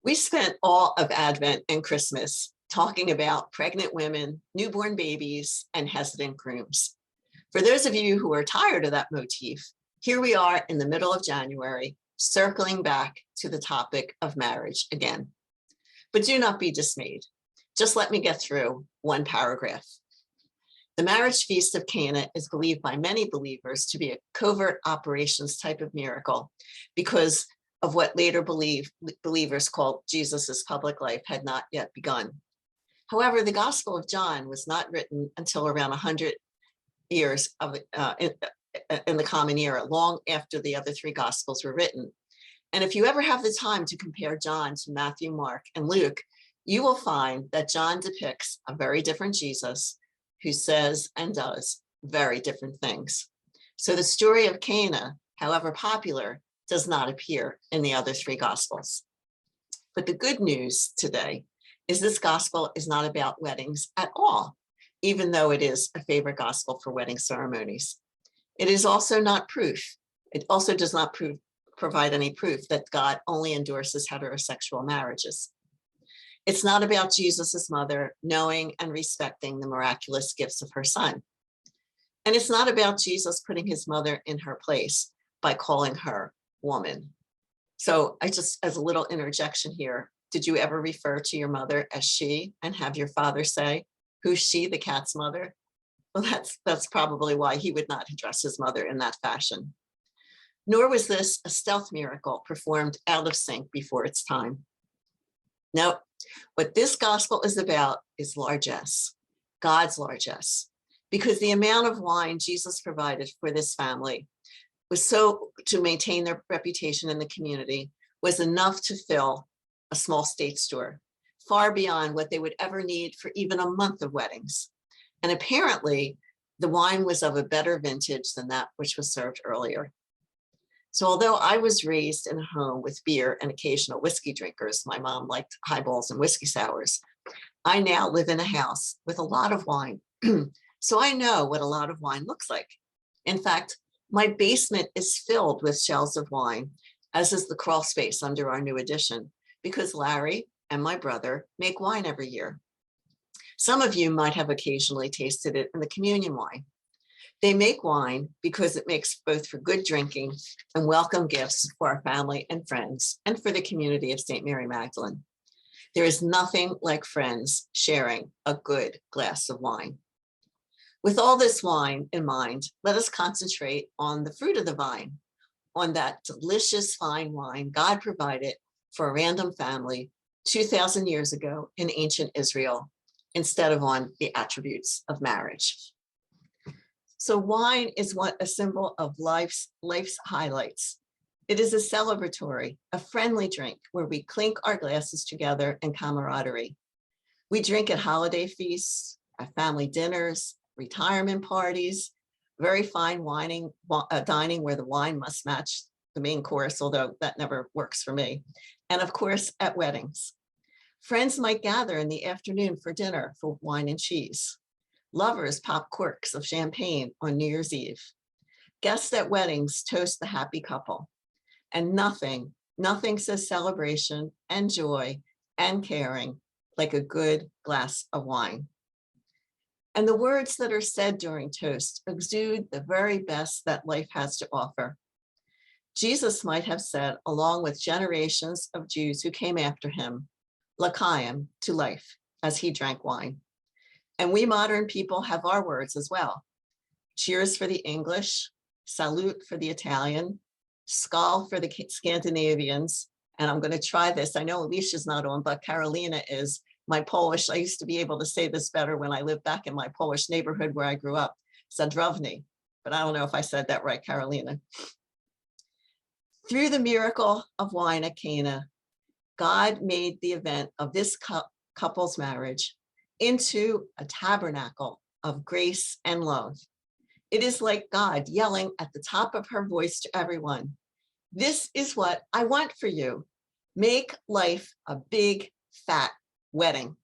We spent all of Advent and Christmas talking about pregnant women, newborn babies, and hesitant grooms. For those of you who are tired of that motif, here we are in the middle of January, circling back to the topic of marriage again. But do not be dismayed. Just let me get through one paragraph. The marriage feast of Cana is believed by many believers to be a covert operations type of miracle because of what later believers called Jesus's public life had not yet begun. However, the Gospel of John was not written until around 100 years in the Common Era, long after the other three Gospels were written. And if you ever have the time to compare John to Matthew, Mark, and Luke, you will find that John depicts a very different Jesus who says and does very different things. So the story of Cana, however popular, does not appear in the other three Gospels. But the good news today is this Gospel is not about weddings at all, even though it is a favorite Gospel for wedding ceremonies. It is also not proof. It also does not provide any proof that God only endorses heterosexual marriages. It's not about Jesus's mother knowing and respecting the miraculous gifts of her son. And it's not about Jesus putting his mother in her place by calling her woman. So I just, as a little interjection here, did you ever refer to your mother as she and have your father say, who's she, the cat's mother? Well, that's probably why he would not address his mother in that fashion. Nor was this a stealth miracle performed out of sync before its time. No, what this gospel is about is largesse, God's largesse, because the amount of wine Jesus provided for this family was so to maintain their reputation in the community was enough to fill a small state store, far beyond what they would ever need for even a month of weddings. And apparently the wine was of a better vintage than that which was served earlier. So although I was raised in a home with beer and occasional whiskey drinkers, my mom liked highballs and whiskey sours, I now live in a house with a lot of wine. So I know what a lot of wine looks like. In fact, my basement is filled with shelves of wine, as is the crawl space under our new addition, because Larry and my brother make wine every year. Some of you might have occasionally tasted it in the communion wine. They make wine because it makes both for good drinking and welcome gifts for our family and friends and for the community of St. Mary Magdalene. There is nothing like friends sharing a good glass of wine. With all this wine in mind, let us concentrate on the fruit of the vine, on that delicious fine wine God provided for a random family 2,000 years ago in ancient Israel, instead of on the attributes of marriage. So wine is a symbol of life's highlights. It is a celebratory, a friendly drink where we clink our glasses together in camaraderie. We drink at holiday feasts, at family dinners, retirement parties, very fine dining where the wine must match the main course, although that never works for me. And of course, at weddings. Friends might gather in the afternoon for dinner for wine and cheese. Lovers pop corks of champagne on New Year's Eve. Guests at weddings toast the happy couple. And nothing says celebration and joy and caring like a good glass of wine. And the words that are said during toast exude the very best that life has to offer. Jesus might have said, along with generations of Jews who came after him, L'chaim, to life, as he drank wine. And we modern people have our words as well. Cheers for the English, salute for the Italian, skål for the Scandinavians. And I'm going to try this. I know Alicia's not on, but Carolina is. My Polish, I used to be able to say this better when I lived back in my Polish neighborhood where I grew up, Zadrovny, but I don't know if I said that right, Carolina. Through the miracle of wine at Cana, God made the event of this couple's marriage into a tabernacle of grace and love. It is like God yelling at the top of her voice to everyone, "This is what I want for you. Make life a big, fat wedding."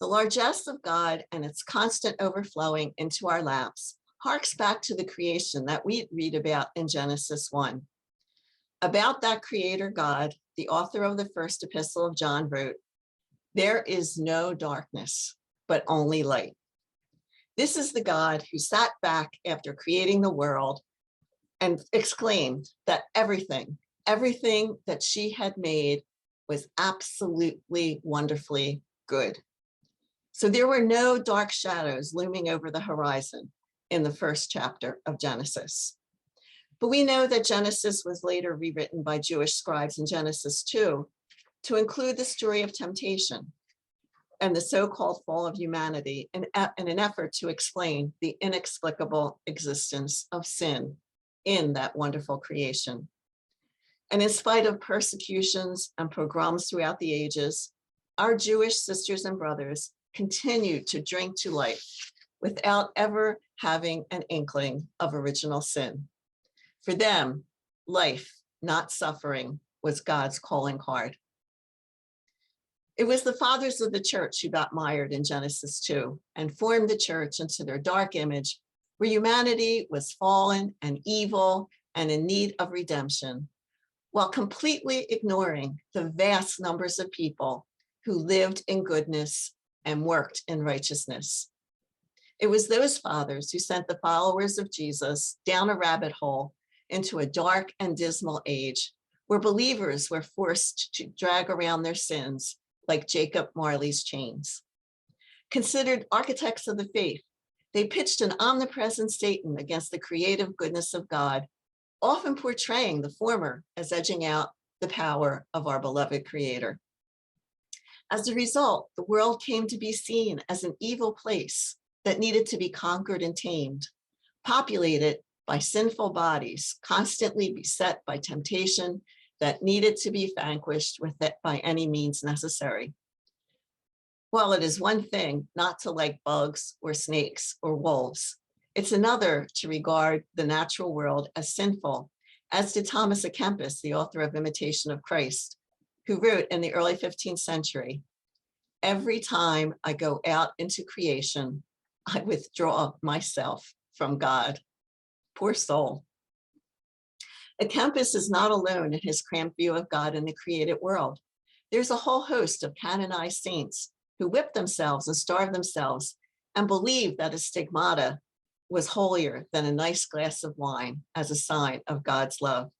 The largesse of God and its constant overflowing into our laps harks back to the creation that we read about in Genesis 1. About that creator God, the author of the first epistle of John, wrote, "There is no darkness, but only light." This is the God who sat back after creating the world and exclaimed that everything that she had made was absolutely wonderfully good. So there were no dark shadows looming over the horizon in the first chapter of Genesis. But we know that Genesis was later rewritten by Jewish scribes in Genesis 2 to include the story of temptation and the so-called fall of humanity in an effort to explain the inexplicable existence of sin in that wonderful creation. And in spite of persecutions and pogroms throughout the ages, our Jewish sisters and brothers continue to drink to life without ever having an inkling of original sin. For them, life, not suffering, was God's calling card. It was the fathers of the church who got mired in Genesis 2 and formed the church into their dark image, where humanity was fallen and evil and in need of redemption, while completely ignoring the vast numbers of people who lived in goodness and worked in righteousness. It was those fathers who sent the followers of Jesus down a rabbit hole into a dark and dismal age where believers were forced to drag around their sins like Jacob Marley's chains. Considered architects of the faith, they pitched an omnipresent Satan against the creative goodness of God, often portraying the former as edging out the power of our beloved Creator. As a result, the world came to be seen as an evil place that needed to be conquered and tamed, populated by sinful bodies, constantly beset by temptation that needed to be vanquished with it by any means necessary. While it is one thing not to like bugs or snakes or wolves, it's another to regard the natural world as sinful, as did Thomas à Kempis, the author of Imitation of Christ, who wrote in the early 15th century, "Every time I go out into creation, I withdraw myself from God." Poor soul. À Kempis is not alone in his cramped view of God and the created world. There's a whole host of canonized saints who whipped themselves and starved themselves and believed that a stigmata was holier than a nice glass of wine as a sign of God's love.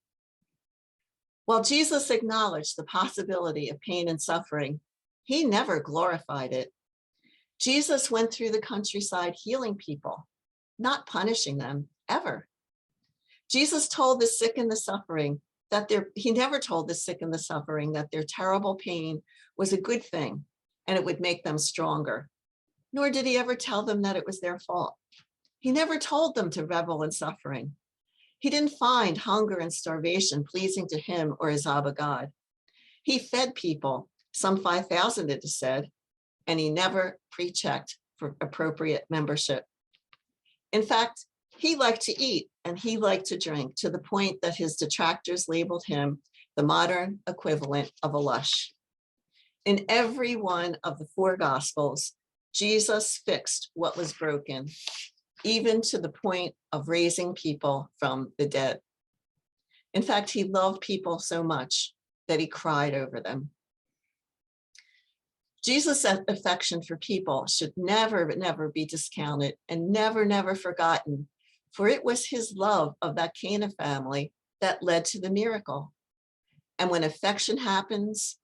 While Jesus acknowledged the possibility of pain and suffering, he never glorified it. Jesus went through the countryside healing people, not punishing them, ever. Jesus told the sick and the suffering that he never told the sick and the suffering that their terrible pain was a good thing and it would make them stronger. Nor did he ever tell them that it was their fault. He never told them to revel in suffering. He didn't find hunger and starvation pleasing to him or his Abba God. He fed people, some 5,000 it is said, and he never pre-checked for appropriate membership. In fact, he liked to eat and he liked to drink to the point that his detractors labeled him the modern equivalent of a lush. In every one of the 4 Gospels, Jesus fixed what was broken, even to the point of raising people from the dead. In fact, he loved people so much that he cried over them. Jesus' affection for people should never, never be discounted and never, never forgotten, for it was his love of that Cana family that led to the miracle. And when affection happens,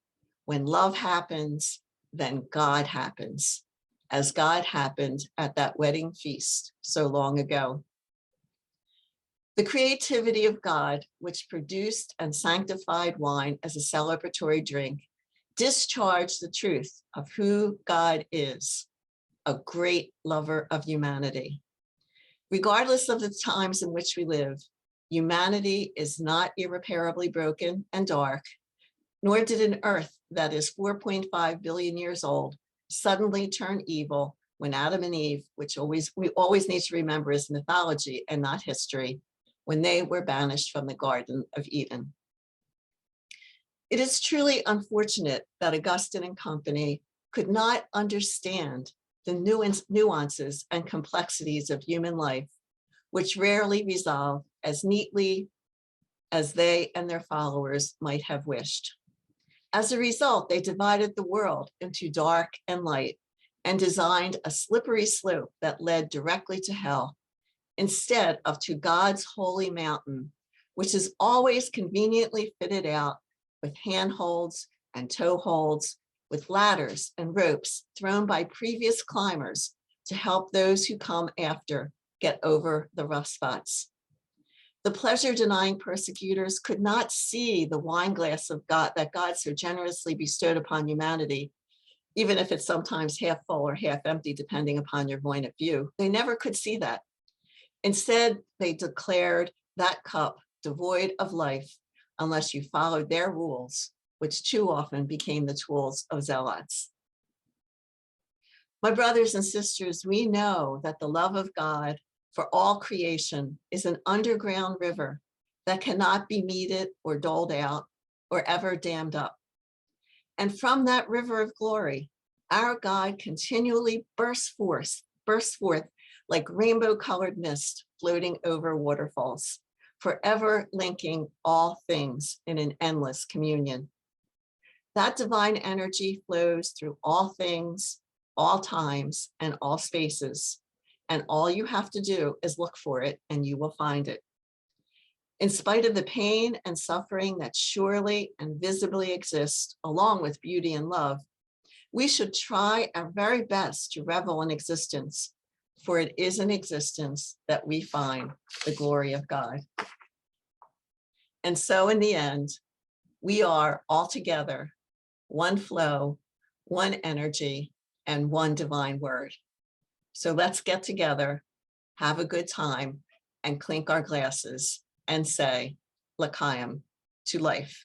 when love happens, then God happens, as God happened at that wedding feast so long ago. The creativity of God, which produced and sanctified wine as a celebratory drink, discharged the truth of who God is, a great lover of humanity. Regardless of the times in which we live, humanity is not irreparably broken and dark, nor did an earth that is 4.5 billion years old suddenly turn evil when Adam and Eve, which we always need to remember is mythology and not history, when they were banished from the Garden of Eden. It is truly unfortunate that Augustine and company could not understand the nuances and complexities of human life, which rarely resolve as neatly as they and their followers might have wished. As a result, they divided the world into dark and light and designed a slippery slope that led directly to hell, instead of to God's holy mountain, which is always conveniently fitted out with handholds and toe holds, with ladders and ropes thrown by previous climbers to help those who come after get over the rough spots. The pleasure-denying persecutors could not see the wineglass of God that God so generously bestowed upon humanity, even if it's sometimes half full or half empty, depending upon your point of view. They never could see that. Instead, they declared that cup devoid of life unless you followed their rules, which too often became the tools of zealots. My brothers and sisters, we know that the love of God for all creation is an underground river that cannot be meted or doled out or ever dammed up. And from that river of glory, our God continually bursts forth like rainbow-colored mist floating over waterfalls, forever linking all things in an endless communion. That divine energy flows through all things, all times, and all spaces. And all you have to do is look for it and you will find it. In spite of the pain and suffering that surely and visibly exist, along with beauty and love, we should try our very best to revel in existence, for it is in existence that we find the glory of God. And so in the end, we are all together, one flow, one energy, and one divine word. So let's get together, have a good time, and clink our glasses and say, L'chaim, to life.